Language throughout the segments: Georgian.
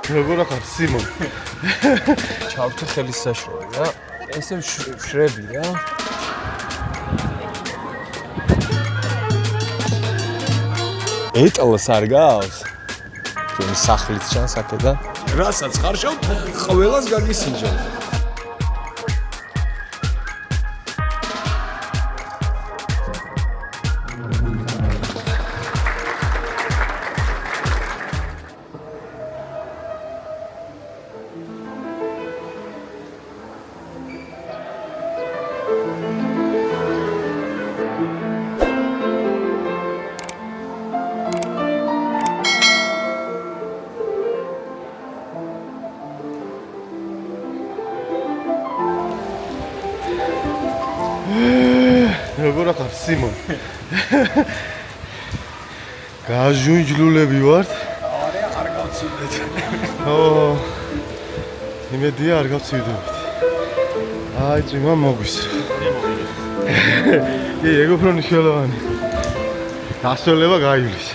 როგორ ახარ სიმონ? ჩავთე ხელის საშუალო რა. ესე შრები რა. ეტლს არ გავს? თქვენი სახლიც ჩანს აქედან. რასაც ხარშავთ, ყველას გაგისინჯავთ. როგორ ახარ სიმონ? გაჟუნჯლულები ვართ? არ გავცილდეთ. იმედია არ გავცილდებით. აი წვიმა მოგვისრა. ეგ უფრო მნიშვნელოვანი. დასვენება გაივლის.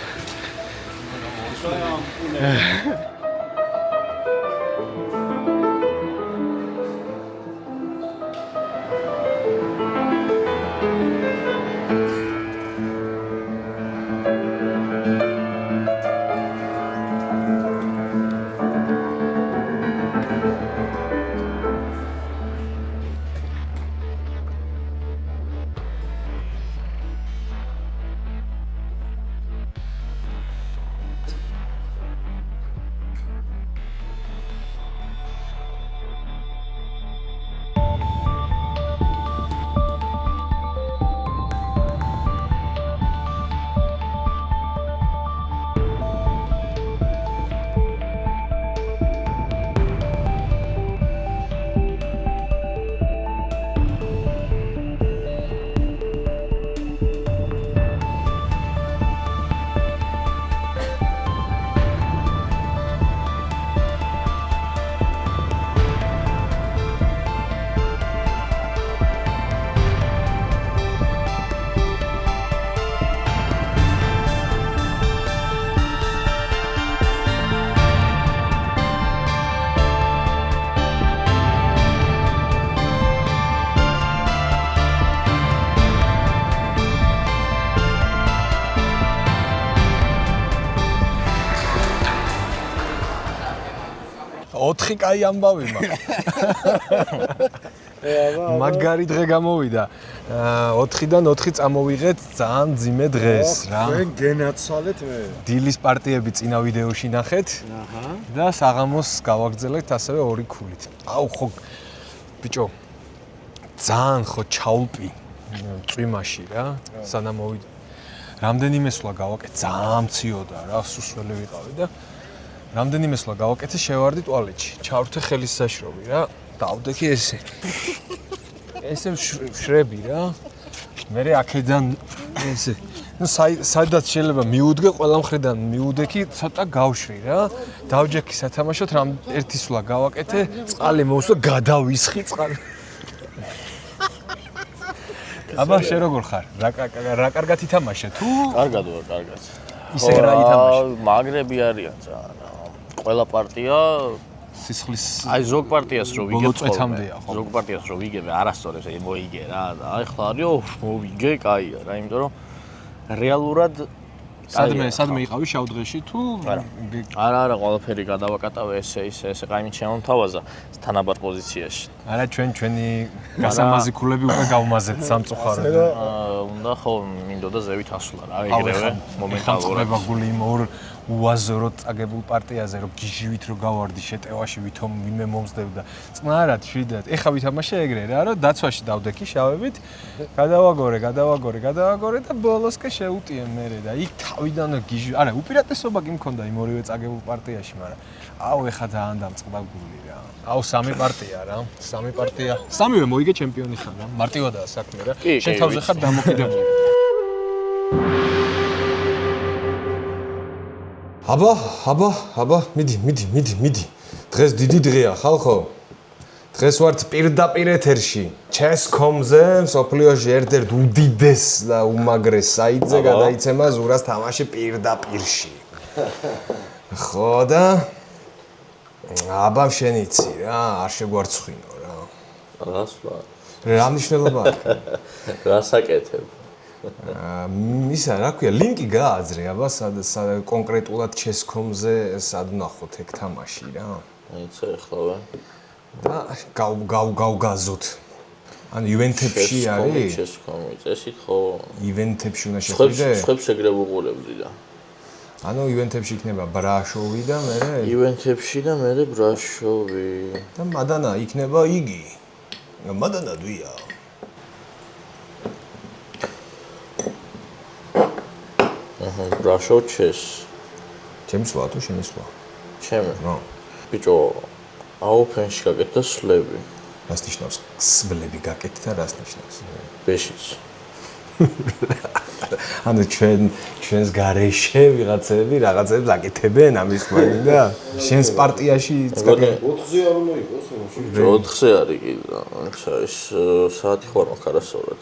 ოთხი კაი ამბავი მაქვს. მაგარი დღე გამოვიდა. 4-დან 4 წამოვიღეთ ძალიან ძიმე დღეს რა. ჩვენ გენაცვალეთ მე. დილის პარტიები წინა ვიდეოში ნახეთ. და საღამოს გავაგრძელებთ ასევე 2 ქულით. აუ ხო ბიჭო. ძალიან ხო ჩაულპი წვიმაში რა. სანამ მოვიდა. რამდენიმე სვლა გავაკეთე, ძალიან მციოდა რა, სუსველი ვიყავი და რამდენიმე სვლა გავაკეთე, შევარდი ტუალეტში. ჩავრთე ხელის საშრობი რა. დავდექი ესე. ესე შრები რა. მე აქედან ესე. ნუ სადაც შეიძლება მიუდგე, ყველა მხრიდან მიუდექი, ცოტა გავშვი რა. დავჯექი სათამაშოდ, რამ ერთი სვლა გავაკეთე, წყალი მოვსვა, გადავისხი წყალი. აბა შე როგორ ხარ? რა კარგად ითამაშე თუ? კარგად ვარ, კარგად. ისე რა ითამაშე? მაგრები არიან ძალიან. ყველა პარტია სისხლის აი ზოგ პარტიას რო ვიგებ წვეთამდეა ხო? ზოგ პარტიას რო ვიგებ, არასწორებს მოიგე რა. აი ხლა არის მოვიგე, კაია რა, იმიტომ რომ რეალურად სადმე იყავი შავ დღეში თუ არა, ყველაფერი გადავაკატავე ესე ყაიმით შემომთავაზა თანაბარ პოზიციაში. არა ჩვენი გასამაზი ქულები უკვე გავმაზეთ სამწუხაროდ. უნდა ხო მინდოდა ზევით ასვლა რა, ეგრევე მომენტალურად. გული იმ ორ უაზროდ წაგებულ პარტიაზე რომ გიჟივით რომ გავარდი შეტევაში ვითომ ვინმე მომსდებდა. წნარად შვიდად. ეხა ვითამაშე ეგრე რა, რომ დაცვაში დავდექი შავებით, გადავაგორე და ბოლოსკე შეუტიე მერე და იქ თავიდან გიჟი. არა, უპირატესობა კი მქონდა იმ ორივე წაგებულ პარტიაში, მაგრამ აუ ეხა ძალიან დამწყდა გული რა. აუ სამი პარტია რა. სამი პარტია. სამივე მოიგე ჩემპიონი ხარ რა. მარტივადაა საქმე რა. შენ თავზე ხარ დამოკიდებული. აბა, მიდი. დღეს დიდი დღეა, ხალხო. დღეს ვართ პირდაპირ ეთერში. Chess.com-ზე, სოფლიოში ერთ-ერთ უდიდეს და უმაგრეს საიტზე გადაიცემა ზურას თამაში პირდაპირში. ხო და აბა შენ იცი რა, არ შეგვარცხინო რა. რასვლა? რა მნიშვნელობა აქვს? რასაკეთებ? ისა, რა ქვია, ლინკი გააძრე, აბა კონკრეტულად Chess.com-ზე სად ვნახოთ ეგ თამაში რა. აიცა ეხლა და გავგაზოთ. ანუ ივენთებში არის? Chess.com-ი წესით ხო? ივენთებში უნდა შეხვიდე? ხებს ეგრე ვუყურებდი და. ანუ ივენთებში იქნება ბრაშოვი და მე ივენთებში და მე ბრაშოვი. და მადანა იქნება იგი. მადანა დვია. ბრაშოვ Chess. ჩემს ვა თუ შენ ისვა? ჩემი. რა. ბიჭო, აופენში გაკეთდა სლები. რას ნიშნავს? სვლები გაკეთდა და რას ნიშნავს? ბეშიც. ანუ ჩვენს გარეშე ვიღაცები რაღაცებს აკეთებენ ამის მაგინდა? შენს პარტიაში მგონი 4-ზე არ უნდა იყოს ამაში. 4-ზე არის კიდე. აჩა ის საათი ხوار მაქვს არასწორად.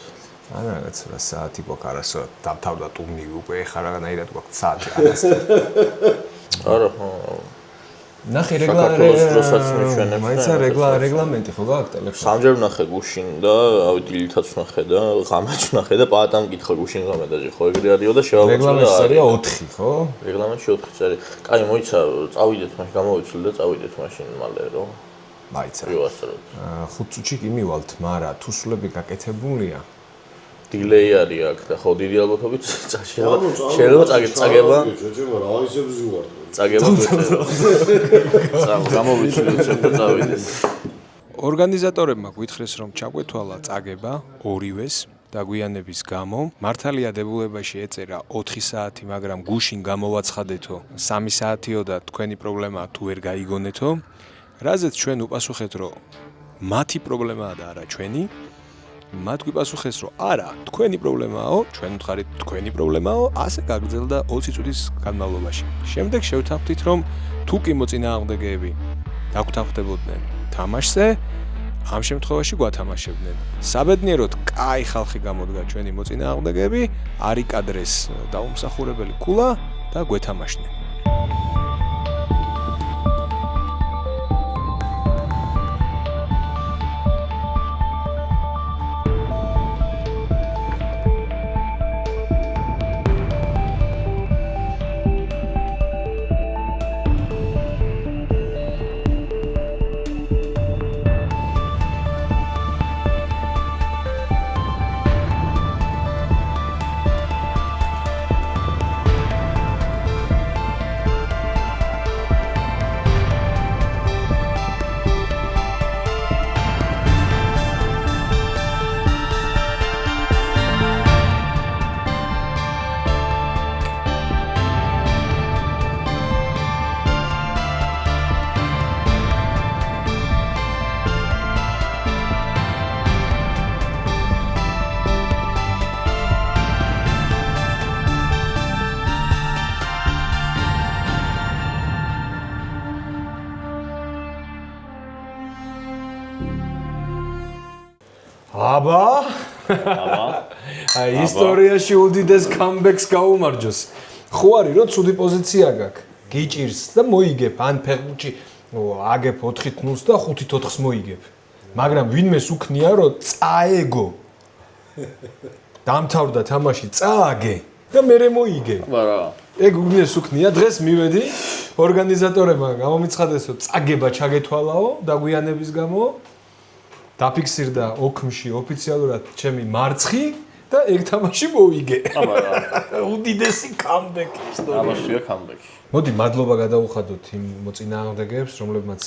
ანუ რაღაც რა საათი გვაქვს არასწორად დავთავდა ტურნირი უკვე ეხლა რაღაცნაირად გვაქვს საათი არასწორად. არა, ხო. ნახე რეგლამენტი ხო გაქვს ტელეფონში? სამჯერ ვნახე გუშინ და დილითაც ვნახე და ღამეც ვნახე და პატამ მკითხა გუშინ ღამედაჟე ხო ეგრე არისო და შევავწე და რეგლამენტში არია 4 ხო? რეგლამენტში 4 წელი. კაი მოიცა წავიდეთ მაშინ გამოვიცვლი და წავიდეთ მაშინ მალე რო. მაიცა. ვიუასწროთ. 5 წუთში კი მივალთ, მაგრამ თუ სულები გაკეთებულია დილეი არის აქ და ხო დიდი ალბათობით შეიძლება წაგება. ჯეჯება რა ისებზე ვარ. წაგება. გამოვიცვლი და წავიდეთ. ორგანიზატორებმა გვითხრეს რომ ჩაგვეთვალა წაგება ორივეს დაგვიანების გამო. მართალია დებულებაში ეწერა 4 საათი, მაგრამ გუშინ გამოვაცხადეთო 3 საათიო და თქვენი პრობლემაა თუ ვერ გაიგონეთო. რაზეც ჩვენ უპასუხეთ რომ მათი პრობლემაა და არა ჩვენი. მათ გვიპასუხეს რომ არა, თქვენი პრობლემაო, ჩვენ ვთხარით თქვენი პრობლემაო, ასე გაგრძელდა 20 წუთის განმავლობაში. შემდეგ შევთანხმდით რომ თუ კი მოწინააღმდეგეები დაგვთანხმდებოდნენ თამაშზე, ამ შემთხვევაში გვათამაშებდნენ. საბედნიეროდ, კაი ხალხი გამოდგა ჩვენი მოწინააღმდეგეები, არიკადრეს დაუმსახურებელი ქულა და გვეთამაშდნენ. აბა აი ისტორიაში უდიდეს კამბექს გაუმარჯოს. ხო არის რომ ცუდი პოზიცია გაქვს. გიჭირს და მოიგებ ან ფეხბურთში აგებ 4-0-ს და 5-4-ს მოიგებ. მაგრამ ვინმეს უქნია რომ წაეგო. დამთავრდა თამაში, წააგე და მერე მოიგე. არა. ეგ ვინმეს უქნია, დღეს მივედი ორგანიზატორებმა გამომიცხადეს რომ წაგება ჩაგეთვალაო დაგვიანების გამო. დაფიქსირდა ოქმში ოფიციალურად ჩემი მარცხი და ეგ თამაში მოვიგე. აბა, უდიდესი კამბექი ისტორია. ამაშია კამბექი. მოდი მადლობა გადაუხადოთ იმ მოწინააღმდეგეებს, რომლებმაც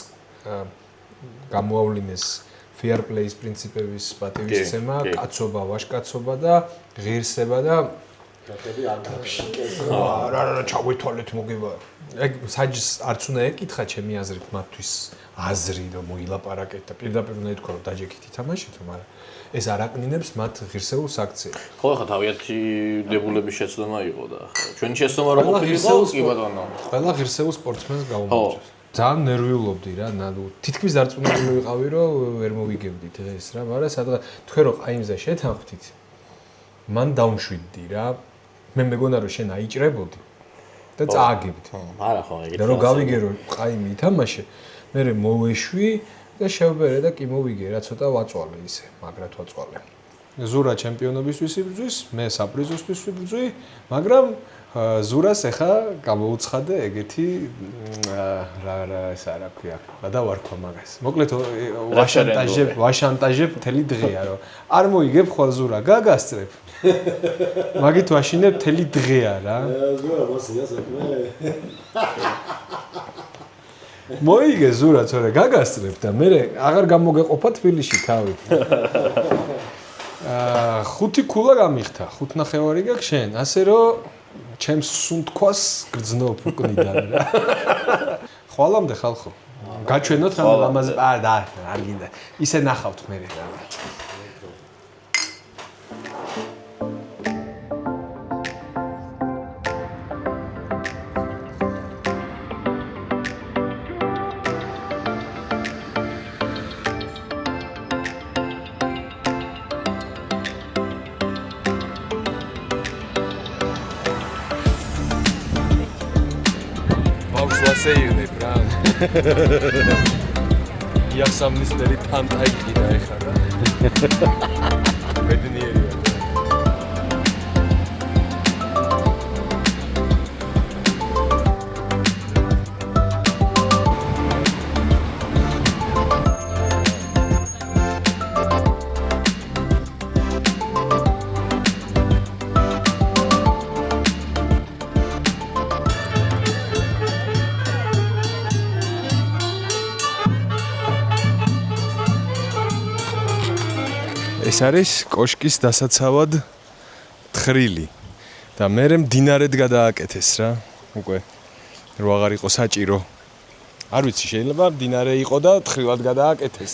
გამოავლინეს fair play-ის პრინციპების პატივისცემა, კაცობა, ვაჟკაცობა და ღირსება და კატები აკრებში. რა ჩაგვეთვალეთ მოგება. ეგ საჯს არც უნდა ეკითხა ჩემი აზრით მათთვის აზრი რომ მოილაპარაკეთ და პირდაპირ უნდა ეთქვა რომ დაჯექით ითამაშეთ, მაგრამ ეს არ აკნინებს მათ ღირსეულს აქციებს. ხო, ხა თავიანთი დებულების შეცდომა იყო და ჩვენი შეცდომა რა ყოფილიყო, კი ბატონო. ყველა ღირსეულ სპორტსმენს გაუმარჯოს. ძალიან ნერვიულობდი რა, თითქმის დარწმუნებული ვიყავი რომ ვერ მოვიგებდი დღეს რა, მაგრამ სადღაც თქვენ რომ ყაიმზე შეთანხმდით, მან დაუმშვიდდი რა. მე მეგონა რომ შენ აიჭრებოდი და წააგებდი. არა ხო, ეგეთი. და რომ გავიგე რომ ყაიმი ითამაშე მე მოვეშვი და შევბერე და კი მოვიგე რა ცოტა ვაწვალე ისე, მაგრად ვაწვალე. ზურა ჩემპიონობისთვის იბრძვის, მე საპრიზოსთვის ვიბრძვი, მაგრამ ზურას ახლა გამოუცხადე ეგეთი რა ეს არა ქვია, რა დავარქვა მაგას. მოკლედ ვაშანტაჟებ მთელი დღეა რომ არ მოიგებ ხვალ ზურა, გაგასწრებ. მაგით ვაშინებ მთელი დღეა რა. ზურა მოსია საქმე. მოიგე ზურა, თორე გაგასწრებ და მე აღარ გამოგეყოფა თბილისში თავი. 5 ქულა გამიხთა, 5 ნახევარი გაქვს შენ, ასე რომ ჩემს სუნთქვას გრძნობ უკნიდან რა. ხვალამდე ხალხო. გაჩვენოთ რა ამაზე არ გინდა. ისე ნახავთ მე რა. Sayune, bravo. Ja sam misteri tantajki da ეხა რა. Bednierია. ეს არის კოშკის დასაცავად თხრილი და მე მდინარედ გადააკეთეს რა უკვე რო აღარ იყო საჭირო არ ვიცი შეიძლება მდინარე იყო და თხრილად გადააკეთეს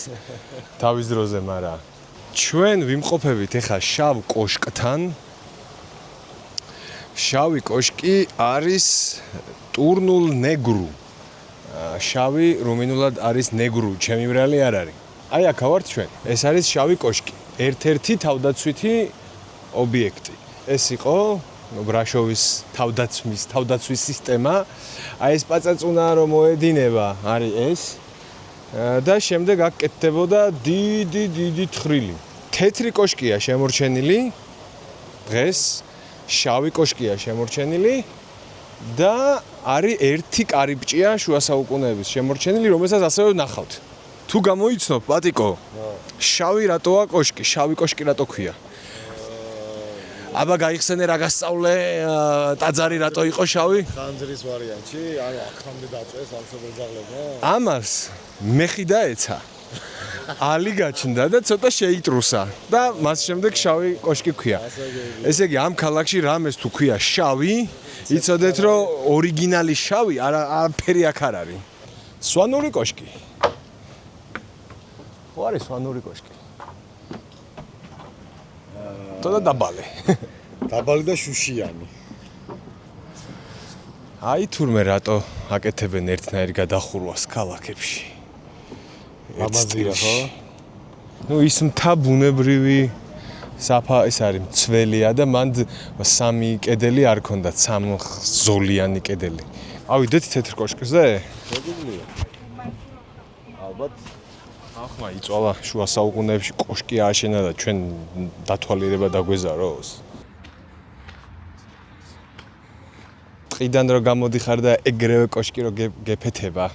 თავის დროზე მაგრამ ჩვენ ვიმყოფებით ეხა შავ კოშკთან შავი კოშკი არის ტურნულ ნეგრუ შავი რუმინულად არის ნეგრუ ჩემი ბრალი არ არის აი აქ ვართ ჩვენ ეს არის შავი კოშკი ერთ-ერთი თავდაცვითი ობიექტი. ეს იყო ბრაშოვის თავდაცვის სისტემა. აი ეს პაწაწუნა რომ მოედინება, არის ეს. და შემდეგ აქ კეთდებოდა დიდი თხრილი. თეთრი კოშკია შემორჩენილი. დღეს შავი კოშკია შემორჩენილი და არის ერთი კარიბჭია შუა საუკუნეების შემორჩენილი, რომელსაც ასევე ნახავთ. თუ გამოიცნობ პატიკო შავი რატოა კოშკი შავი კოშკი რატო ქვია აბა გაიხსენე რა გასწავლე ტაძარი რატო იყო შავი ხანძრის ვარიანტი ანუ აქამდე დაწეს ამ შობელძაღლებმა ამას მეხი დაეცა ალი გაჩნდა და ცოტა შეიტრუსა და მას შემდეგ შავი კოშკი ქვია ესე იგი ამ ქალაქში რამეს თუ ქვია შავი იცოდეთ რომ ორიგინალი შავი არაფერი აქ არ არის სვანური კოშკი ხო არის სვანური კოშკი. თოდა დაბალი. დაბალი და შუშიანი. აი თურმე რატო აკეთებენ ერთნაირ გადახურვას ქალაქებში. ამაზია ხო? ნუ ის მთა ბუნებრივი ეს არის მცველია და მან 3 კედელი არ ქონდა 3 ზოლიანი კედელი. ავიდეთ თეთრ კოშკზე? შეგიძლია. ალბათ ახლა იწვალა შუა საუკუნეებში კოშკი ააშენა და ჩვენ დათვალიერება დაგვეზაროს. ტყიდან რო გამოდიხარ და ეგრევე კოშკი რო გეფეთება.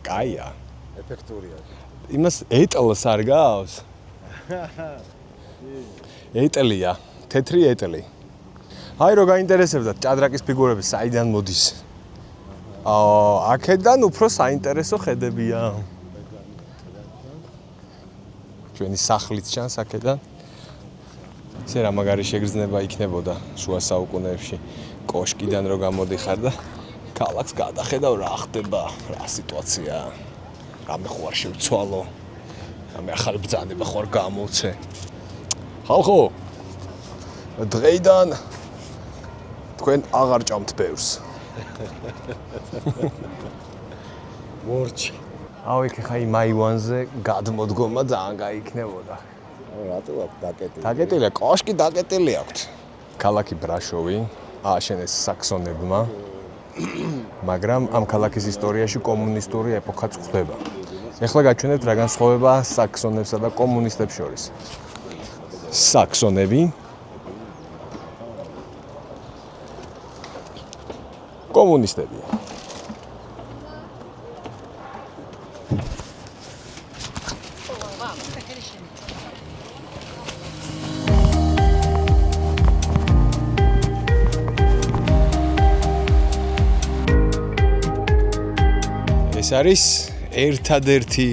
კაია. ეფექტურია. იმას ეტლს არ გავს? ეტლია, თეთრი ეტლი. აი რო გაინტერესებდათ ჭადრაკის ფიგურები საიდან მოდის. აქედან უფრო საინტერესო ხედებია. ჩვენი სახლიც ჩანს აქედან. ისე რა მაგარი შეგრძნება იქნებოდა შუა საუკუნეებში კოშკიდან რო გამოდიხარ და ქალაქს გადახედავ რა ხდება, რა სიტუაცია. რამე ხო არ შევცვალო. რამე ახალი ბრძანება ხო არ გამოვცე. ხალხო დღეიდან თქვენ აღარ ჭამთ ბევრს. მორჩი. აუ იქ ხა იმ აივანზე გადმოდგომა ძალიან გაიქნებოდა. რატო აქ დაკეტილი? დაკეტილია, კოშკი დაკეტილი აქვს. ქალაქი ბრაშოვი ააშენეს საქსონებმა მაგრამ ამ ქალაქის ისტორიაში კომუნისტური ეპოქაც ხდება. ეხლა გაჩვენებთ რა განსხვავებაა საქსონებსა და კომუნისტებს შორის. საქსონები კომუნისტები. ეს არის ერთადერთი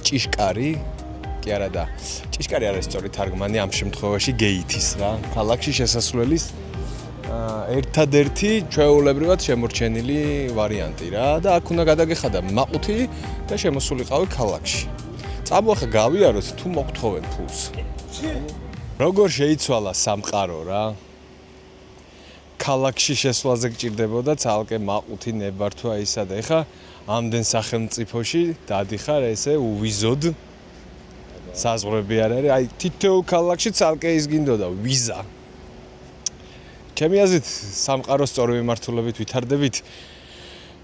ჭიშკარი, კი არა და ჭიშკარი არის სწორი თარგმანი ამ შემთხვევაში გეითის რა, ქალაქში შესასვლელის ერთადერთი ჩვეულებრივად შემორჩენილი ვარიანტი რა და აქ უნდა გადაგეხადა მაყუთი და შემოსულიყავი ქალაქში. წამოახა გავიაროთ თუ მოგთხოვენ ფულს. როგორ შეიცვალა სამყარო რა? ქალაქში შესვლაზე გჭირდებოდა ცალკე მაყუთი ნებართვა ისა და ეხა ამდენ სახელმწიფოში დადიხარ ესე უვიზოდ საზღვრები არ არის, აი თითოეულ ქალაქში ცალკე ის გინდოდა ვიზა. ჩემი აზრით სამყაროს სწორი მიმართულებით ვითარდებით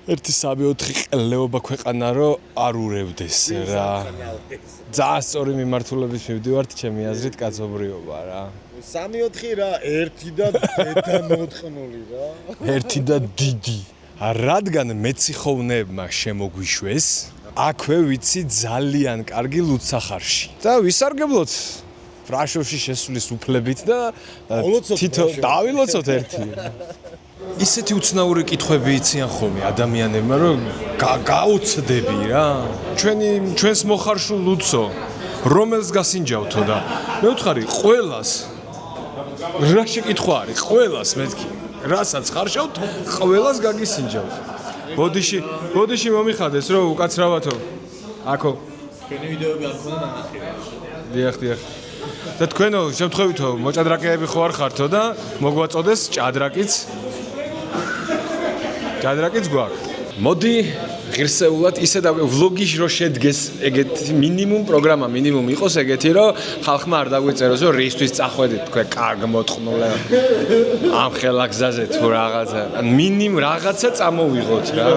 1-3-4 ყლეობა ქვეყანა რო არ ურევდეს რა. ძალიან სწორი მიმართულებით მივდივართ ჩემი აზრით კაცობრიობა რა. 3-4 რა, 1 და დედამოთხნული რა. 1 და დიდი. რადგან მეციხოვნებმა შემოგვიშვეს, აქვე ვიცი ძალიან კარგი ლუდსახარში. და ვისარგებლოთ ბრაშოვში შესulis უფლებით და თითო დავილოცოთ ერთი. ისეთი უცნაური კითხვები იციან ხოლმე ადამიანებმა, რომ გაუცდები რა. ჩვენს მოხარშულ ლუდსო, რომელს გასინჯავთო და მე ვთხარი ყველას. რა შეკითხვა არის? ყველას მეთქი. რასაც ხარშავთ, ყველას გაგისინჯავთ. ბოდიში მომიხადეს რომ უკაცრავათო. აქო. ჩვენი ვიდეოები არ ქონდა ნანახი. დიახ. და თქვენო შემთხვევითო მოჭადრაკეები ხო არ ხართო და მოგვაწოდეს ჭადრაკიც. ჭადრაკიც გვაქვს. მოდი ღირსეულად ისე და ვლოგის რო შედგეს ეგეთი მინიმუმ პროგრამა მინიმუმ იყოს ეგეთი რომ ხალხმა არ დაგვიწეროს რომ რისთვის წახვედით თქვენ კარგ მოწყნულე ამ ხელაგზაზე თუ რაღაცა მინიმუმ რაღაცა წამოვიღოთ რა.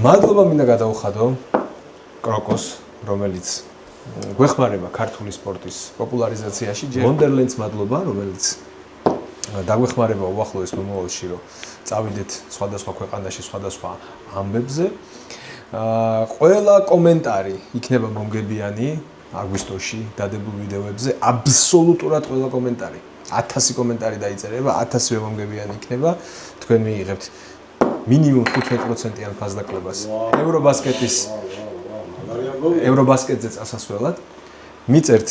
მადლობა მინდა გადავხადო კროკოს რომელიც გვეხმარება ქართული სპორტის პოპულარიზაციაში. ვონდერლენდს მადლობა რომელიც დაგვეხმარება უახლოეს მომავალში რომ წავიდეთ სხვადასხვა ქვეყანაში სხვადასხვა ამბებზე. ყველა კომენტარი იქნება მომგებიანი აგვისტოში დადებულ ვიდეოებზე. აბსოლუტურად ყველა კომენტარი 1000 კომენტარი დაიწერება 1000-ვე მომგებიანი იქნება. თქვენ მიიღებთ მინიმუმ 15%-იან ფასდაკლებას ევრობასკეტზე წასასვლელად. მიწერთ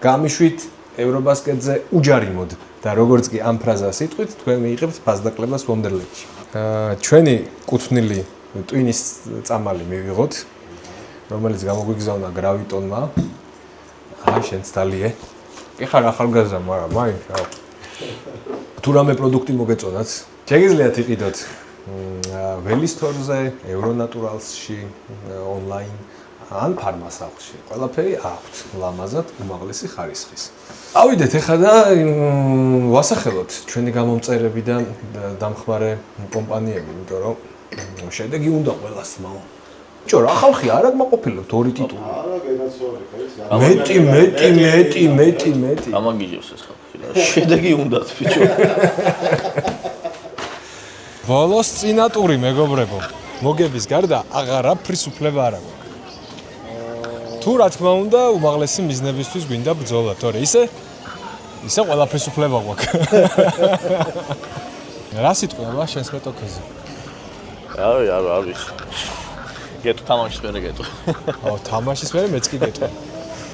გამიშვით ევრობასკეტზე უჯარიმოდ და როგორც კი ამ ფრაზას იტყვით, თქვენ მიიღებთ ფასდაკლებას ვონდერლენდში. ჩვენი კუთვნილი ტვინის წამალი მივიღოთ, რომელიც გამოგვიგზავნა გრავიტონმა. აი შენც დალიე. კი ხარ ახალგაზრდა, მაგრამ მაინც რა. თუ რამე პროდუქტი მოგეწონათ, შეგიძლიათ იყიდოთ ველისტორზე, ევრონატურალსში, ონლაინ ან ფარმასალში. ყველაფერი აქვთ ლამაზად უმაღლესი ხარისხის. ავიდეთ ახლა და ვასახელოთ ჩვენი გამომწერები და დამხმარე კომპანიები, იმიტომ რომ შედეგი უნდა ყველას მაო. ბიჭო, რა ხალხი არ აკმაყოფილებთ ორი ტიტული. არა, გენაცვალე, მეტი. ამაგიჟებს ეს ხალხი. შედეგი უნდათ, ბიჭო. ბოლოს წინა ტური მეგობრებო. მოგების გარდა აღარაფრის უფლება არ აქვს. თუ რა თქმა უნდა, უმაღლესი მიზნებისთვის გვინდა ბრძოლა, თორე ისე ყველაფრის უფლება გვაქვს. რა სიტყვა შენს მეტოქეზე? არ ვიცი. გეტყვი თამაშის მერე გეტყვი. თამაშის მერე მეც კი გეტყვი.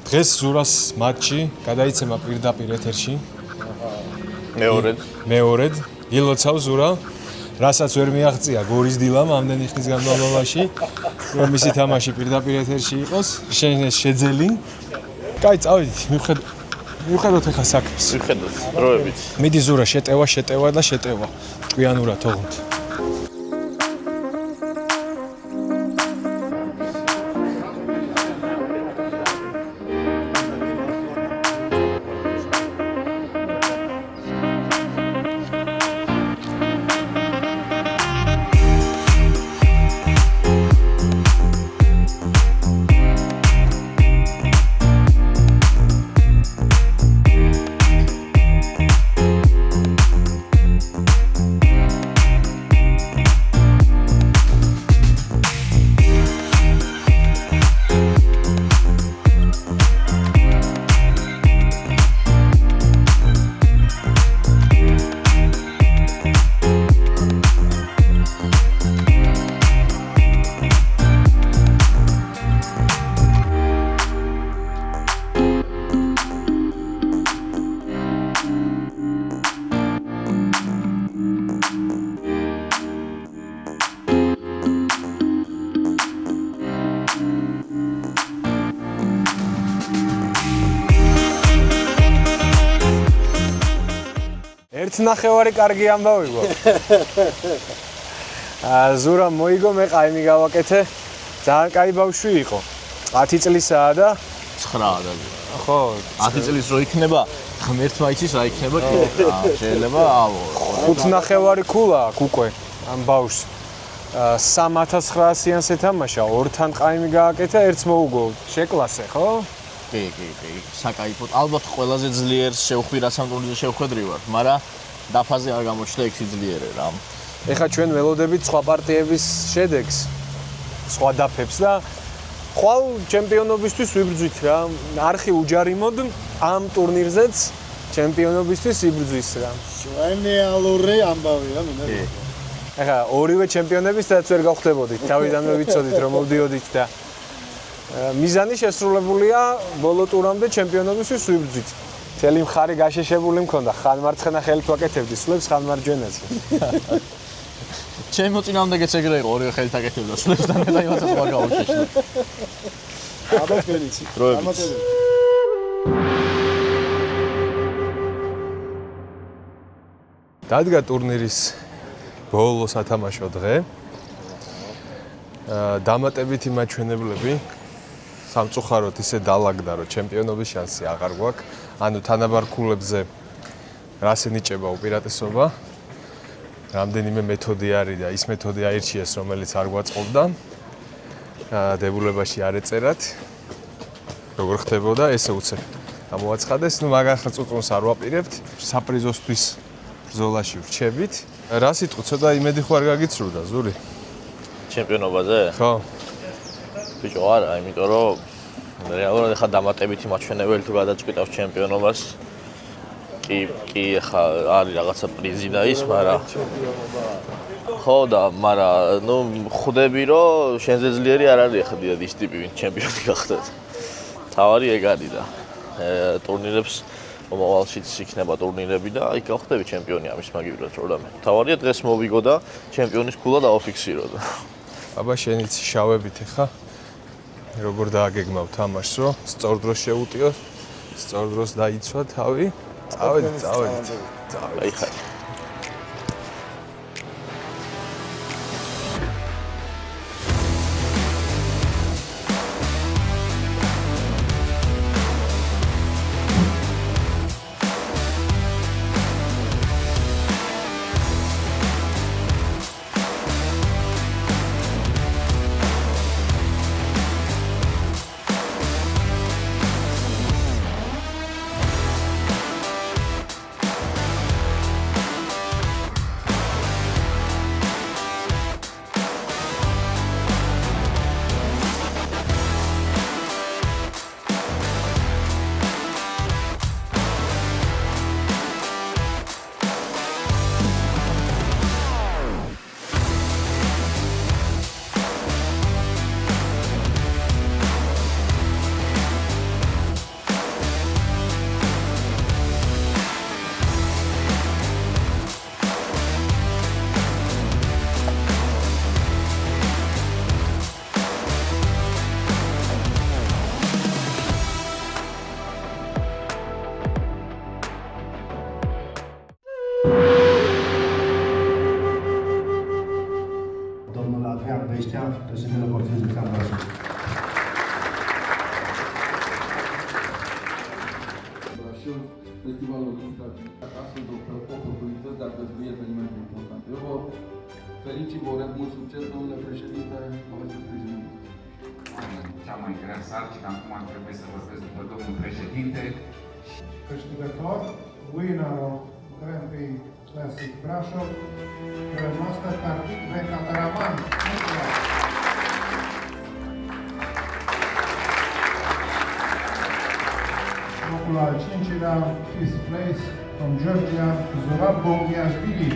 დღეს ზურას მატჩი გადაიცემა პირდაპირ ეთერში. მეორედ ილოცავ ზურა, რასაც ვერ მიაღწია გორის დილამ ამდენი ხნის განმავლობაში, რომ მისი თამაში პირდაპირ ეთერში იყოს, შენ შეძელი. კაი, წავიდით, მივხედოთ ახლა საქმეს. მივხედოთ, დროებით. მიდი ზურა, შეტევა და შეტევა. ჭკვიანურად თողოთ. 1.5 კარგი ამბავი გვაქვს. ზურა მოიგო, მე ყაიმი გავაკეთე. ძალიან კაი ბავშვი იყო. 10 წლისაა და 9 და ხო, 10 წლის რო იქნება, ღმერთმა იცის რა იქნება კი. შეიძლება 5.5 ქულა აქვს უკვე ამ ბავშვს. 3900-იან ეთამაშა, 2-თან ყაიმი გააკეთა, ერთს მოუგო. შეკლასე, ხო? კი. საკაიფოდ. ალბათ ყველაზე ძლიერ შევხვირა სამ ტურნირზე შევხვედრი ვარ, მაგრამ დაფაზე არ გამოჩნდა ექვსი ძლიერი რა. ეხლა ჩვენ ველოდებით სხვა პარტიების შედეგს, სხვა დაფებს და ხვალ ჩემპიონობისთვის ვიბრძვით რა. არხი უჯარიმოდ ამ ტურნირზეც ჩემპიონობისთვის იბრძვის რა. ჟენიალური ამბავია მინდა. ეხლა ორივე ჩემპიონებისაც ვერ გავხდებოდით, თავიდანვე ვიცოდით რომ მოვდიოდით და მიზანი შესრულებულია ბოლო ტურამდე ჩემპიონობისთვის ვიბრძვით. მთელი მხარი გაშეშებული მქონდა, ხან მარცხენა ხელით ვაკეთებდი სლებს, ხან მარჯვენაზე. ჩემო წინამდეგეც ეგრე იყო, ორივე ხელით აკეთებდა სლებს და მე იმასაც ვარ გავუშეშდი. აბა ფელიცი. დროებით. დადგა ტურნირის ბოლო სათამაშო დღე. დამატებითი მაჩვენებლები სამწუხაროდ ისე დალაგდა, რომ ჩემპიონობის შანსი აღარ გვაქვს. ანუ თანაბარ ქულებზე რას ენიჭება უპირატესობა. რამდენიმე მეთოდი არის და ის მეთოდი აირჩიეს, რომელიც არ გვაწყობდა. დებულებაში არ ეწერათ. როგორ ხდებოდა, ესე უცებ გამოაცხადეს. ნუ მაგარ წუწუნს არ ვაპირებთ. საპრიზოსთვის ბრძოლაში ვრჩებით. რა სიტყვი, ცოტა იმედი ხო არ გაგიცრუდა, ზური? ჩემპიონობაზე? ხო. ბიჭო არა, იმიტომ რომ რეალურად ახლა დამატებითი მაჩვენებელი თუ გადაწყვიტავს ჩემპიონობას. კი, ახლა არის რაღაცა პრიზი და ის, მაგრამ ხო და, მაგრამ ნუ ხვდები რომ შენზე ძლიერი არ არის ახლა დიდად ის ტიპი, ვინ ჩემპიონი გახდეთ. თავარი ეგ არის და ტურნირებს მომავალშიც იქნება ტურნირები და იქ გავხდები ჩემპიონი ამის მაგივრად როდამე. თავარია დღეს მოვიგო და ჩემპიონის ქულა დავაფიქსირო და აბა შენიც შავებით ხა როგორ დააგეგმავ თამაშს რომ სწორ დროს შეუტიო, სწორ დროს დაიცვა თავი. წავედით. აი ხარ. Domnul Adrian Beștea, președintele Consiliului Județean Brașov. Brașov, festivalul astfel de oportunități de a găzdui evenimente importante. Eu vă felicit, vă urez mult succes, domnule președinte, vă urez sprijinul. Cea mai grea sarcină, acum trebuie să vorbesc după domnul președinte. Câștigător, winner of Grand Prix Classic Brașov, Grandmaster Kartik Venkataraman. Locul al 5-lea, 5th place from Georgia, Zurab Bogiashvili.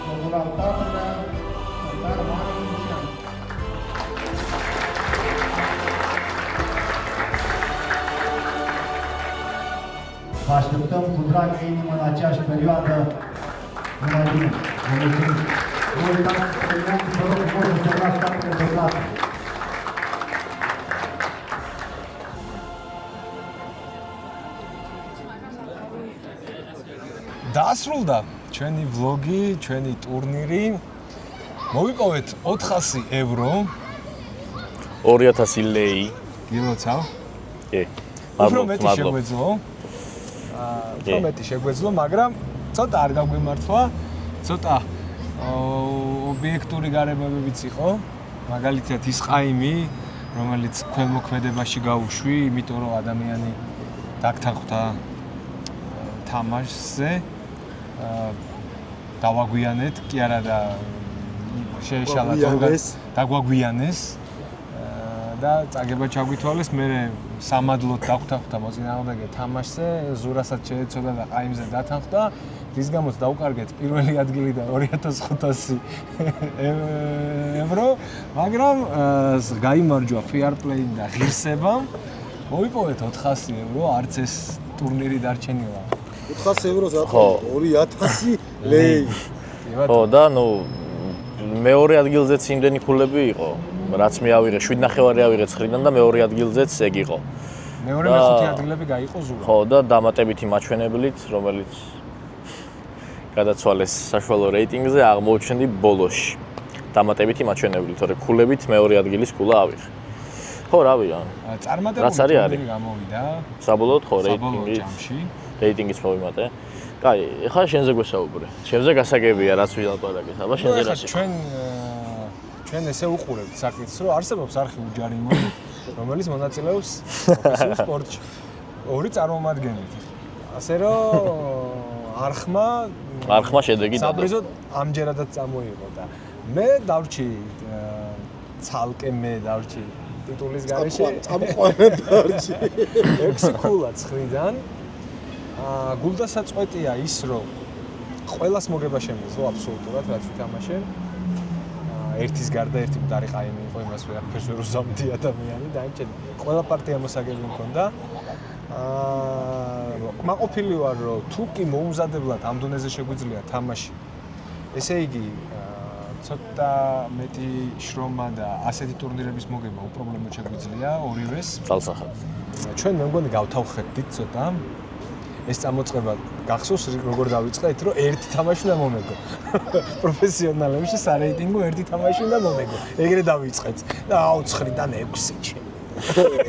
Locul al 4-lea, Sardar Marincian. Vă așteptăm cu dragă inimă în aceeași perioadă. Numai bine! Vă mulțumim! Nu uitați să terminați, vă rog, Deportes de las Parques de Plata. დაასრულდა ჩვენი ვლოგი, ჩვენი ტურნირი. მოვიპოვეთ 400 евро. 2000 ლეი. გილოცავ? კი. უფრო მეტი შეგვეძლო. უფრო მეტი შეგვეძლო, მაგრამ ცოტა არ გაგვიმართლა. ცოტა ობიექტური გარემოებებიც იყო. მაგალითად ის ყაიმი, რომელიც ქვემოქმედებაში გაუშვი, იმიტომ რომ ადამიანი დაგთანხმდა თამაშზე. დავაგვიანეთ, კი არა და შეეშალათ დაგვაგვიანეს და წაგება ჩაგვითვალეს, მე სამადლოდ დავთანხმდა მოწინააღმდეგე თამაშზე, ზურასაც შეეცოდა და ყაიმზე დათანხმდა, რის გამოც დავკარგეთ პირველი ადგილი და 2500 евро, მაგრამ გაიმარჯვა fair play-ი და ღირსებამ, მოვიპოვეთ 400 евро, არც ეს ტურნირი დარჩენილა. 400 евро ზაფხული 2000 ლეი. ხო და ნუ მეორე ადგილზეც იმდენი ფულები იყო, რაც მე ავიღე 7.5 ავიღე 9-დან და მეორე ადგილზეც ეგ იყო. მეორე მეხუთე ადგილები გაიყო ზურა. ხო და დამატებითი მაჩვენებლით, რომელიც გადაცვალეს საშუალო რეიტინგზე, აღმოჩნდი ბოლოში. დამატებითი მაჩვენებლით, თორე ქულებით მეორე ადგილის ქულა ავიღე. ხო, რავი რა. წარმატებული გამოვიდა. საბოლოოდ ხო რეიტინგი. რეიტინგიც მოვიმატე. კაი, ეხლა შენზე გვესაუბრე. შენზე გასაგებია, რაც ვილაპარაკეთ. აბა შენზე რა ჩვენ ესე უყურებთ საკითხს, რომ არსებობს არხი უჯარიმოდი, რომელიც მონაწილეობს პროფესიულ სპორტში. ორი წარმომადგენლით. ასე რომ არხმა შედეგი დადო. საბრიზოდ ამჯერადაც წამოიღო და მე დავრჩი ცალკე მე დავრჩი ტიტულის გარეშე. წამყვანად დავრჩი. 6 ქულა 9-დან. გულდასაწყვეტია ის, რომ ყველას მოგება შემეძლო აბსოლუტურად, რაც ვითამაშე. ერთის გარდა ერთი მდარი ყაიმი იყო, იმას ვერაფერს ვერ უზამდი ადამიანი, დაიჭერე. ყველა პარტია მოსაგები მქონდა. კმაყოფილი ვარ, რომ თუ კი მოუმზადებლად ამ დონეზე შეგვიძლია თამაში. ესე იგი, ცოტა მეტი შრომა და ასეთი ტურნირების მოგება უპრობლემოდ შეგვიძლია ორივეს. წალსახად. ჩვენ მე მგონი გავთავხედით ცოტა. ეს წამოწყება გახსოვს როგორ დავიწყეთ, რომ ერთი თამაში უნდა მომეგო. პროფესიონალებში სარეიტინგო ერთი თამაში უნდა მომეგო. ეგრე დავიწყეთ და 9-დან 6-ში.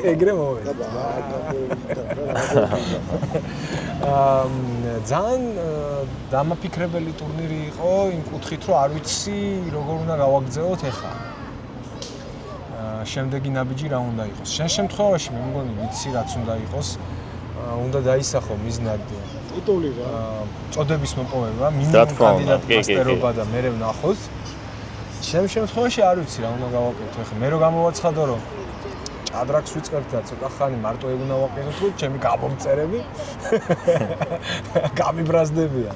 ეგრე მოვედა. ძალიან დამაფიქრებელი ტურნირი იყო იმ კუთხით, რომ არ ვიცი როგორ უნდა გავაგრძელოთ ახლა. შემდეგი ნაბიჯი რა უნდა იყოს. შენ შემთხვევაში მე მგონი ვიცი რაც უნდა იყოს. უნდა დაისახო მიზნად ტიტული რა. წოდების მოპოვება, მინიმუმ კანდიდატის მასტერობა და მე ვნახოთ. შემთხვევაში არ ვიცი რა უნდა გავაკეთო. ახლა მე რო გამოვაცხადო რომ ჭადრაკს ვიწყებთ და ცოტა ხანი მარტო ეგ უნდა ვაკეთოთ, რომ ჩემი გამომწერები გამიბრაზდებიან.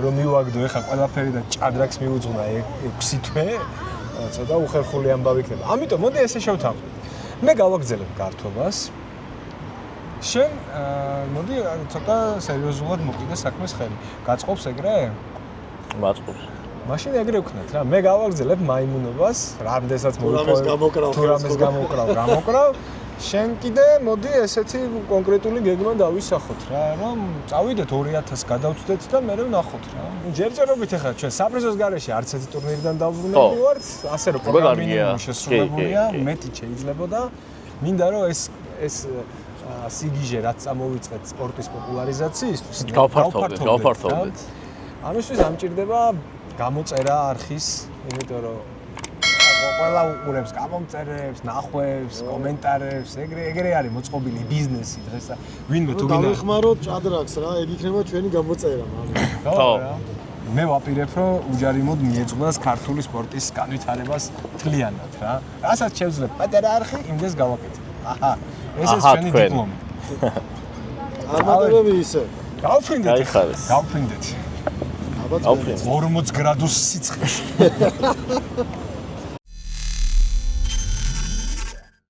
რომ მივაგდო ახლა ყველაფერი და ჭადრაკს მიუძღვნა 6 თვე, ცოტა უხერხული ამბავი იქნება. ამიტომ მოდი ესე შევთანხმდით. მე გავაგრძელებ გართობას. შენ მოდი ცოტა სერიოზულად მოკიდე საქმეს ხელი. გაწყობს ეგრე? მაწყობს. მაშინ ეგრე ვქნათ რა. მე გავაგრძელებ მაიმუნობას, რამდენსაც მოვიპოვებ. თუ რამეს გამოკრავ. შენ კიდე მოდი ესეთი კონკრეტული გეგმა დავისახოთ რა, რომ წავიდეთ 2000 გადავწვდეთ და მე ვნახოთ რა. ჯერჯერობით ახლა ჩვენ საპრიზოს გარეშე არც ერთი ტურნირიდან დავბრუნებული ვართ, ასე რომ პროგრამა მინიმუმ შესრულებულია, მეტი შეიძლებოდა. მინდა რომ ეს სიგიჟე რაც წამოვიწყეთ სპორტის პოპულარიზაციისთვის გავფართოვდეთ. ამისთვის ამჭირდება გამოწერა არხის, იმიტომ რომ ყველა უყურებს გამომწერებს, ნახვებს, კომენტარებს, ეგრე არის მოწყობილი ბიზნესი დღეს და ვინმე თუ გინდა დავეხმაროთ ჭადრაკს რა, ეგ იქნება ჩვენი გამოწერა მამე. ხო. მე ვაპირებ რომ უჯარიმოდ მიეძღვნას ქართული სპორტის განვითარებას თლიანად რა. რასაც შევძლებ პატარა არხი, იმდეს გავაკეთებ. აჰა. ეს ჩვენი დიპლომი. არმატებები ისე. გავფრინდეთ. გავფრინდეთ. 40 გრადუს სიცხეში.